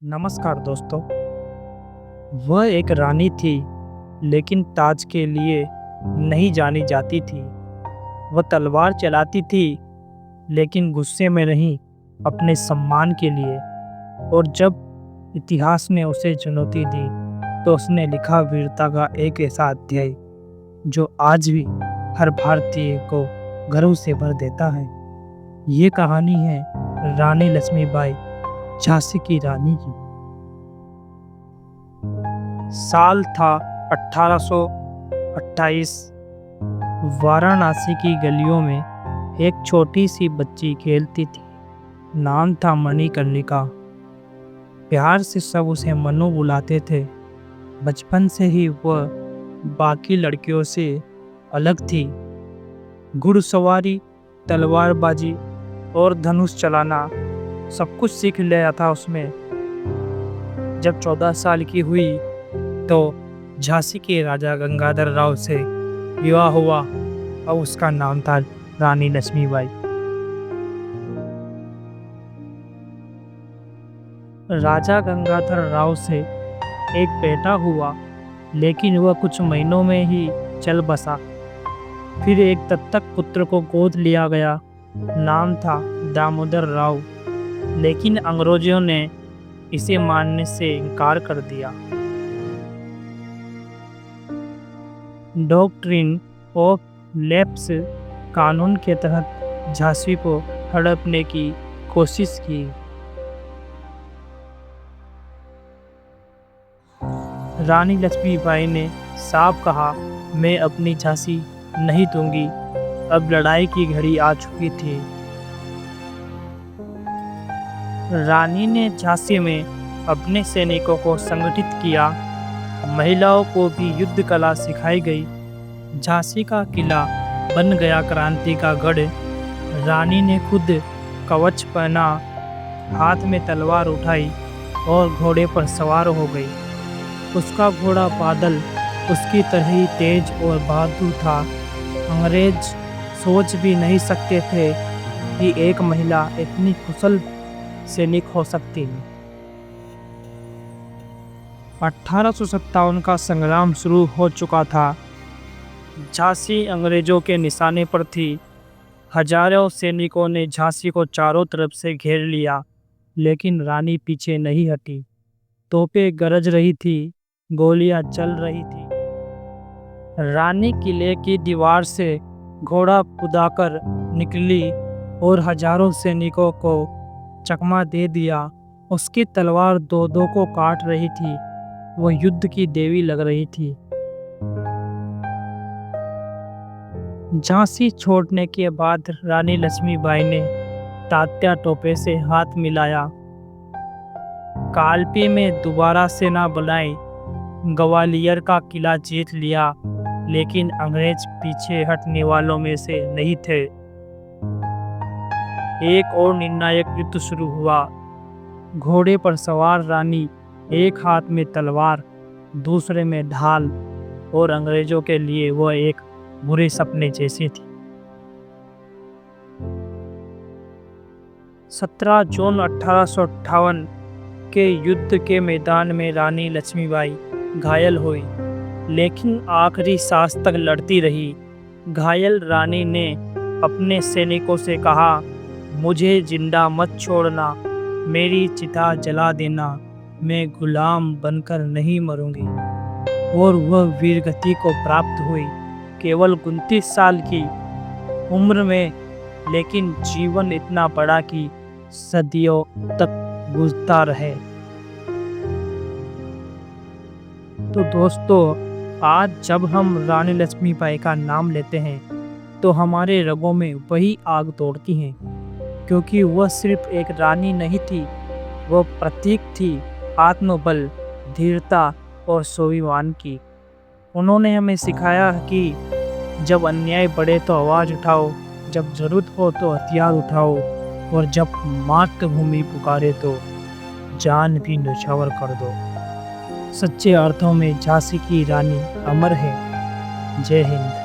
नमस्कार दोस्तों। वह एक रानी थी, लेकिन ताज के लिए नहीं जानी जाती थी। वह तलवार चलाती थी, लेकिन गुस्से में नहीं, अपने सम्मान के लिए। और जब इतिहास ने उसे चुनौती दी, तो उसने लिखा वीरता का एक ऐसा अध्याय जो आज भी हर भारतीय को गर्व से भर देता है। ये कहानी है रानी लक्ष्मीबाई, झांसी की रानी की। साल था 1828। वाराणसी की गलियों में एक छोटी सी बच्ची खेलती थी। नाम था मणिकर्णिका। प्यार से सब उसे मनु बुलाते थे। बचपन से ही वह बाकी लड़कियों से अलग थी। घुड़सवारी, तलवारबाजी और धनुष चलाना सब कुछ सीख लिया था उसमें। जब 14 साल की हुई तो झांसी के राजा गंगाधर राव से विवाह हुआ और उसका नाम था रानी लक्ष्मीबाई। राजा गंगाधर राव से एक बेटा हुआ, लेकिन वह कुछ महीनों में ही चल बसा। फिर एक दत्तक पुत्र को गोद लिया गया। नाम था दामोदर राव, लेकिन अंग्रेजों ने इसे मानने से इनकार कर दिया। डॉक्ट्रिन ऑफ लैप्स कानून के तहत झांसी को हड़पने की कोशिश की। रानी लक्ष्मीबाई ने साफ कहा, मैं अपनी झांसी नहीं दूंगी। अब लड़ाई की घड़ी आ चुकी थी। रानी ने झांसी में अपने सैनिकों को संगठित किया। महिलाओं को भी युद्ध कला सिखाई गई। झांसी का किला बन गया क्रांति का गढ़। रानी ने खुद कवच पहना, हाथ में तलवार उठाई और घोड़े पर सवार हो गई। उसका घोड़ा बादल उसकी तरह ही तेज और बहादुर था। अंग्रेज सोच भी नहीं सकते थे कि एक महिला इतनी कुशल सैनिक हो सकती है। 1857 का संग्राम शुरू हो चुका था। झांसी अंग्रेजों के निशाने पर थी। हजारों सैनिकों ने झांसी को चारों तरफ से घेर लिया, लेकिन रानी पीछे नहीं हटी। तोपें गरज रही थी, गोलियां चल रही थी। रानी किले की दीवार से घोड़ा कूदाकर निकली और हजारों सैनिकों को चकमा दे दिया। उसकी तलवार दो दो को काट रही थी। वह युद्ध की देवी लग रही थी। झांसी छोड़ने के बाद रानी लक्ष्मीबाई ने तात्या टोपे से हाथ मिलाया। कालपी में दोबारा सेना बनाई। ग्वालियर का किला जीत लिया, लेकिन अंग्रेज पीछे हटने वालों में से नहीं थे। एक और निर्णायक युद्ध शुरू हुआ। घोड़े पर सवार रानी, एक हाथ में तलवार, दूसरे में ढाल, और अंग्रेजों के लिए वह एक बुरे सपने जैसी थी। 17 जून 1858 के युद्ध के मैदान में रानी लक्ष्मीबाई घायल हुई, लेकिन आखिरी सांस तक लड़ती रही। घायल रानी ने अपने सैनिकों से कहा, मुझे जिंदा मत छोड़ना, मेरी चिता जला देना, मैं गुलाम बनकर नहीं मरूंगी। और वह वीरगति को प्राप्त हुई, केवल 29 साल की उम्र में, लेकिन जीवन इतना बड़ा कि सदियों तक गुजरता रहे। तो दोस्तों, आज जब हम रानी लक्ष्मीबाई का नाम लेते हैं, तो हमारे रगों में वही आग दौड़ती है, क्योंकि वह सिर्फ एक रानी नहीं थी, वह प्रतीक थी आत्मबल, धीरता और स्वाभिमान की। उन्होंने हमें सिखाया कि जब अन्याय बढ़े तो आवाज़ उठाओ, जब जरूरत हो तो हथियार उठाओ, और जब मातृभूमि पुकारे तो जान भी न्यौछावर कर दो। सच्चे अर्थों में झांसी की रानी अमर है। जय हिंद।